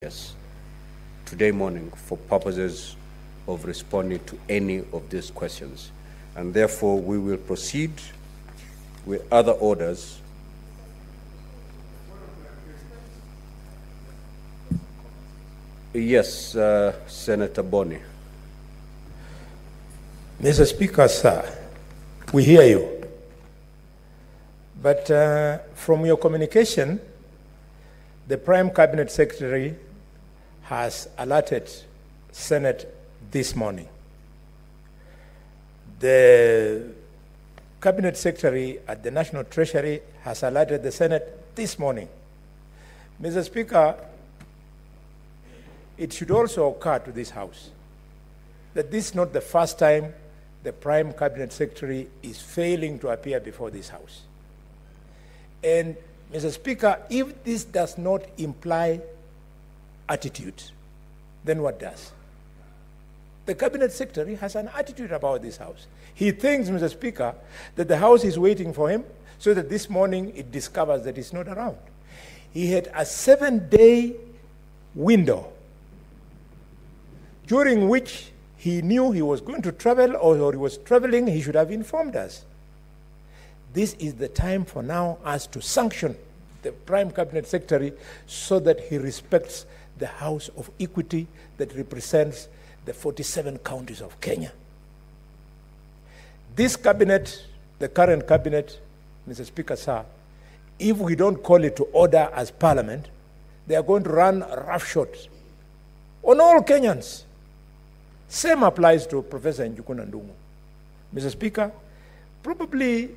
Yes, today morning for purposes of responding to any of these questions. And therefore, we will proceed with other orders. Yes, Senator Boni. Mr. Speaker, sir, we hear you. But from your communication, the Prime Cabinet Secretary has alerted Senate this morning. The Cabinet Secretary at the National Treasury has alerted the Senate this morning. Mr. Speaker, it should also occur to this House that this is not the first time the Prime Cabinet Secretary is failing to appear before this House. And, Mr. Speaker, if this does not imply attitude, then what does? The Cabinet Secretary has an attitude about this House. He thinks, Mr. Speaker, that the House is waiting for him so that this morning it discovers that he's not around. He had a 7-day window during which he knew he was going to travel or he was traveling. He should have informed us. This is the time for now us to sanction the Prime Cabinet Secretary so that he respects the House of Equity that represents the 47 counties of Kenya. This cabinet, the current cabinet, Mr. Speaker, sir, if we don't call it to order as Parliament, they are going to run roughshod on all Kenyans. Same applies to Professor Njuguna Ndung'u. Mr. Speaker, probably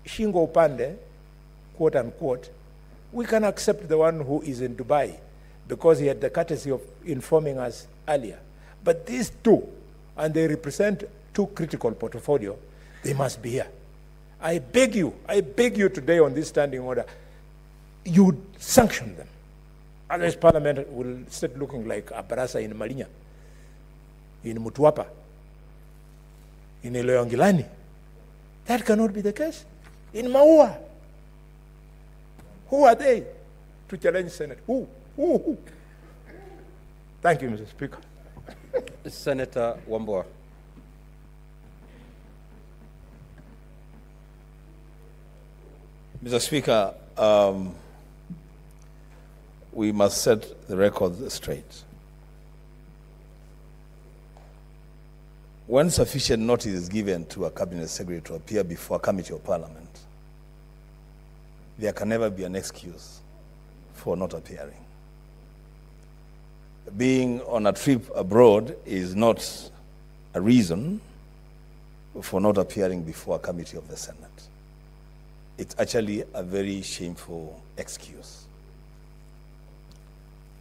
Shingo Upande, quote unquote, we can accept the one who is in Dubai because he had the courtesy of informing us earlier. But these two, and they represent two critical portfolios, they must be here. I beg you today on this standing order, you sanction them. Otherwise, Parliament will start looking like a barasa in Marinya, in Mutuapa, in Iloyangilani. That cannot be the case. In Maua, who are they to challenge Senate? Who? Thank you, Mr. Speaker. Senator Wambua. Mr. Speaker, we must set the record straight. When sufficient notice is given to a cabinet secretary to appear before a committee of Parliament, there can never be an excuse for not appearing. Being on a trip abroad is not a reason for not appearing before a committee of the Senate. It's actually a very shameful excuse.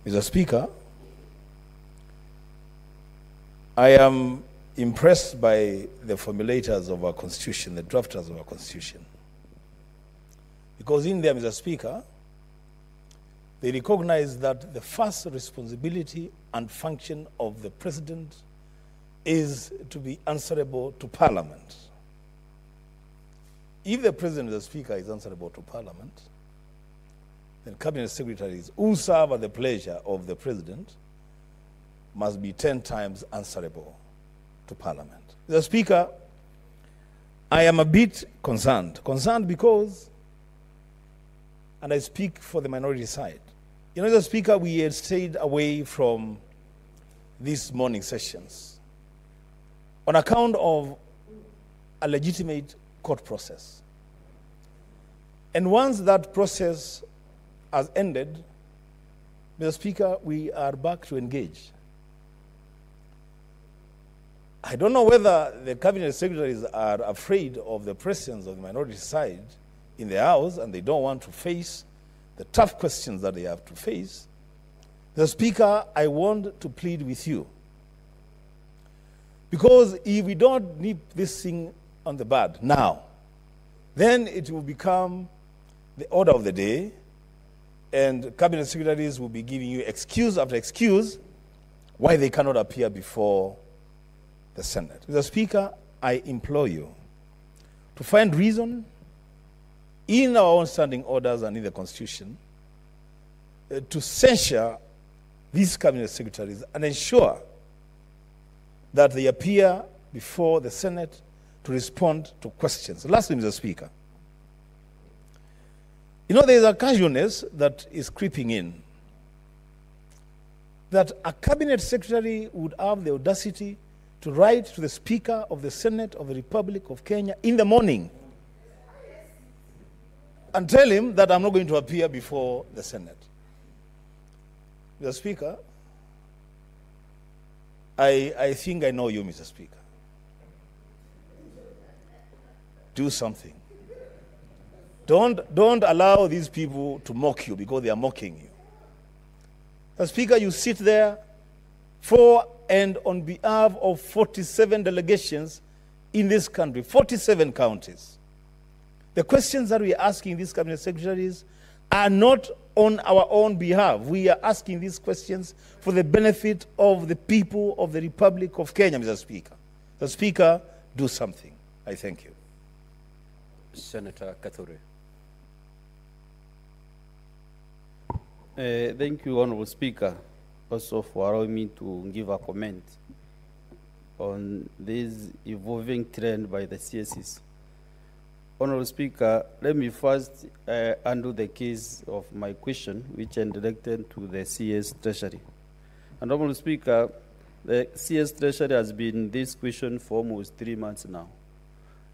Mr. Speaker, I am impressed by the formulators of our Constitution, the drafters of our Constitution. Because in there, Mr. Speaker, they recognize that the first responsibility and function of the President is to be answerable to Parliament. If the President, Mr. Speaker, is answerable to Parliament, then Cabinet Secretaries who serve at the pleasure of the President must be 10 times answerable to Parliament. Mr. Speaker, I am a bit concerned because, and I speak for the minority side, you know, Mr. Speaker, we had stayed away from these morning sessions on account of a legitimate court process. And once that process has ended, Mr. Speaker, we are back to engage. I don't know whether the cabinet secretaries are afraid of the presence of the minority side in the House and they don't want to face the tough questions that they have to face. Mr. Speaker, I want to plead with you. Because if we don't nip this thing on the bud now, then it will become the order of the day, and cabinet secretaries will be giving you excuse after excuse why they cannot appear before the Senate. Mr. Speaker, I implore you to find reason in our own standing orders and in the Constitution to censure these cabinet secretaries and ensure that they appear before the Senate to respond to questions. Lastly, Mr. Speaker, you know, there is a casualness that is creeping in, that a cabinet secretary would have the audacity to write to the Speaker of the Senate of the Republic of Kenya in the morning and tell him that I'm not going to appear before the Senate. Mr. Speaker, I think I know you, Mr. Speaker. Do something. Don't allow these people to mock you because they are mocking you. Mr. Speaker, you sit there for and on behalf of 47 delegations in this country, 47 counties. The questions that we are asking these cabinet secretaries are not on our own behalf. We are asking these questions for the benefit of the people of the Republic of Kenya, Mr. Speaker. Mr. Speaker, do something. I thank you. Senator Kathure. Thank you, Honorable Speaker, also for allowing me to give a comment on this evolving trend by the CSEs. Honorable Speaker, let me first undo the case of my question, which I directed to the CS Treasury. And Honorable Speaker, the CS Treasury has been this question for almost 3 months now.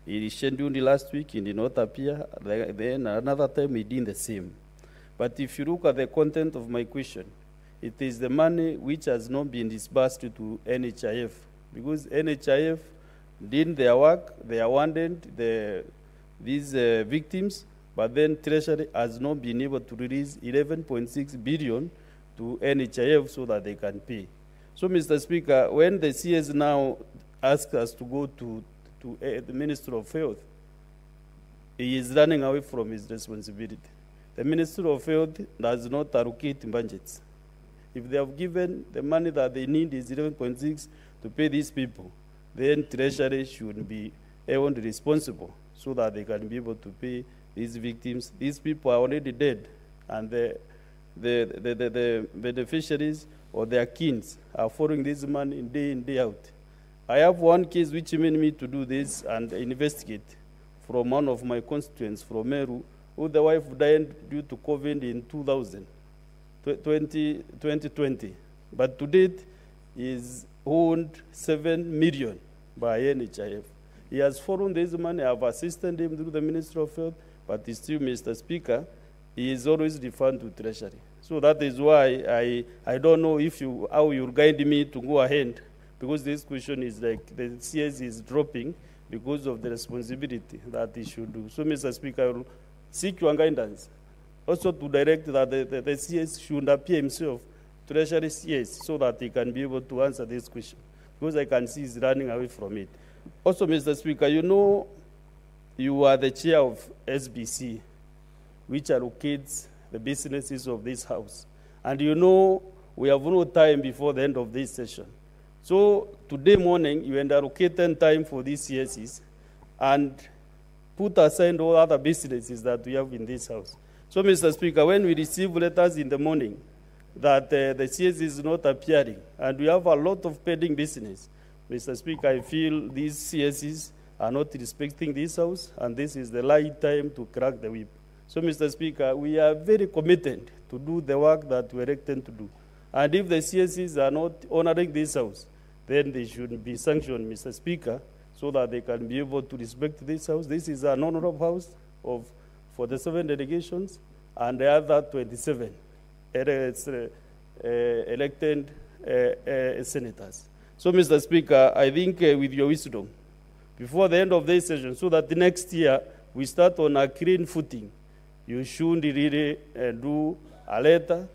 It is scheduled last week, it did not appear, then another time it did the same. But if you look at the content of my question, it is the money which has not been disbursed to NHIF, because NHIF did their work, they awarded these victims, but then Treasury has not been able to release 11.6 billion to NHIF so that they can pay. So, Mr. Speaker, when the CS now ask us to go to the Minister of Health, he is running away from his responsibility. The Minister of Health does not allocate budgets. If they have given the money that they need is 11.6 to pay these people, then Treasury should be held responsible so that they can be able to pay these victims. These people are already dead, and the beneficiaries or their kins are following this money day in, day out. I have one case which made me to do this and investigate from one of my constituents from Meru, who the wife died due to COVID in 2020. But to date, he is owed 7 million by NHIF. He has followed this money. I have assisted him through the Ministry of Health, but he's still, Mr. Speaker, he is always referred to Treasury. So that is why I don't know how you'll guide me to go ahead, because this question is like the CS is dropping because of the responsibility that he should do. So, Mr. Speaker, I will seek your guidance also to direct that the CS should appear himself, Treasury CS, so that he can be able to answer this question, because I can see he's running away from it. Also, Mr. Speaker, you know you are the chair of SBC, which allocates the businesses of this House. And you know we have no time before the end of this session. So today morning, you allocated time for these CSEs and put aside all other businesses that we have in this House. So, Mr. Speaker, when we receive letters in the morning that the CS is not appearing, and we have a lot of pending business, Mr. Speaker, I feel these CSEs are not respecting this House, and this is the right time to crack the whip. So, Mr. Speaker, we are very committed to do the work that we are elected to do. And if the CSEs are not honoring this House, then they should be sanctioned, Mr. Speaker, so that they can be able to respect this House. This is an honorable House of 47 delegations, and the other 27 elected senators. So, Mr. Speaker, I think with your wisdom, before the end of this session, so that the next year we start on a clean footing, you should really do a letter,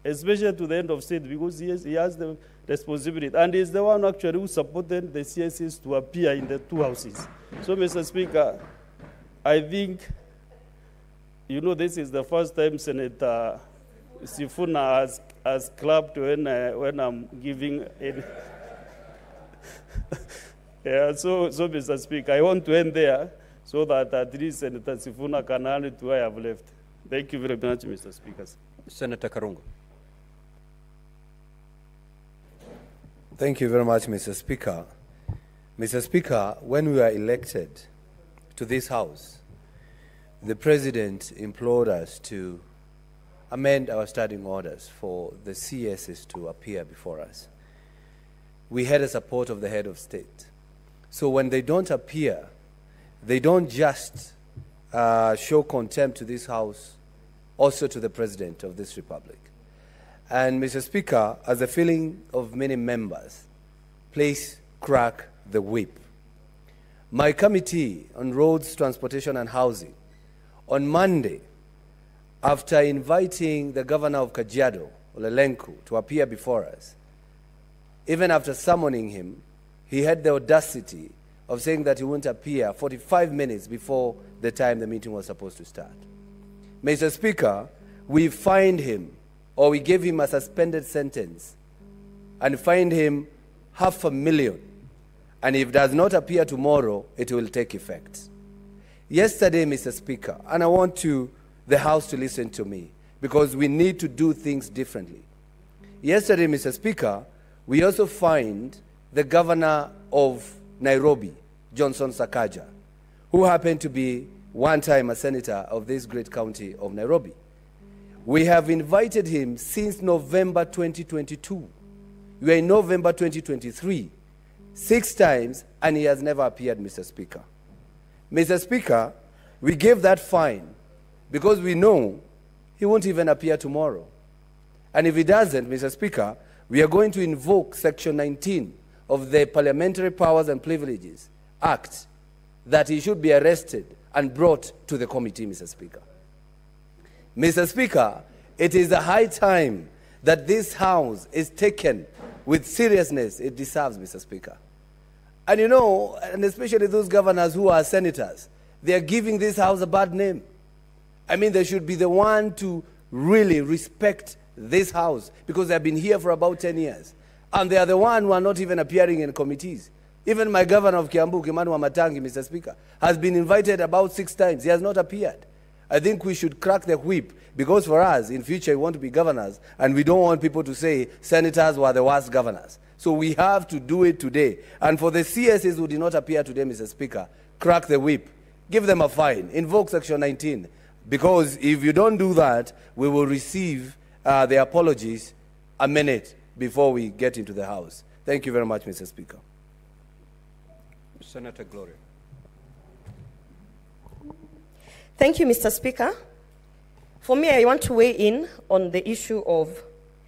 especially to the end of state, because he has the responsibility. And he's the one actually who supported the CSEs to appear in the two houses. So, Mr. Speaker, I think, you know, this is the first time Senator Sifuna has clapped when I'm giving any. Yeah, so, Mr. Speaker, I want to end there so that at least Senator Sifuna can handle to where I have left. Thank you very much, Mr. Speaker. Senator Karungo. Thank you very much, Mr. Speaker. Mr. Speaker, when we were elected to this House, the President implored us to amend our standing orders for the CSs to appear before us. We had the support of the head of state. So when they don't appear, they don't just show contempt to this House, also to the President of this Republic. And Mr. Speaker, as the feeling of many members, please crack the whip. My committee on roads, transportation and housing, on Monday, after inviting the governor of Kajiado, Ole Lenku, to appear before us, even after summoning him, he had the audacity of saying that he wouldn't appear 45 minutes before the time the meeting was supposed to start. Mr. Speaker, we fined him, or we gave him a suspended sentence, and fined him $500,000. And if it does not appear tomorrow, it will take effect. Yesterday, Mr. Speaker, and I want the House to listen to me, because we need to do things differently. Yesterday, Mr. Speaker, we also fined the governor of Nairobi, Johnson Sakaja, who happened to be one time a senator of this great county of Nairobi. We have invited him since November 2022. We are in November 2023, 6 times, and he has never appeared, Mr. Speaker. Mr. Speaker, we gave that fine because we know he won't even appear tomorrow. And if he doesn't, Mr. Speaker, we are going to invoke Section 19 of the Parliamentary Powers and Privileges Act, that he should be arrested and brought to the committee, Mr. Speaker. Mr. Speaker, it is a high time that this House is taken with seriousness it deserves, Mr. Speaker. And you know, and especially those governors who are senators, they are giving this House a bad name. I mean, they should be the one to really respect this House, because they have been here for about 10 years. And they are the one who are not even appearing in committees. Even my governor of Kiambu, Kimani Wamatangi, Mr. Speaker, has been invited about 6 times. He has not appeared. I think we should crack the whip, because for us, in future, we want to be governors, and we don't want people to say senators were the worst governors. So we have to do it today. And for the CSs who did not appear today, Mr. Speaker, crack the whip. Give them a fine. Invoke Section 19. Because if you don't do that, we will receive the apologies a minute before we get into the House. Thank you very much, Mr. Speaker. Senator Gloria. Thank you, Mr. Speaker. For me, I want to weigh in on the issue of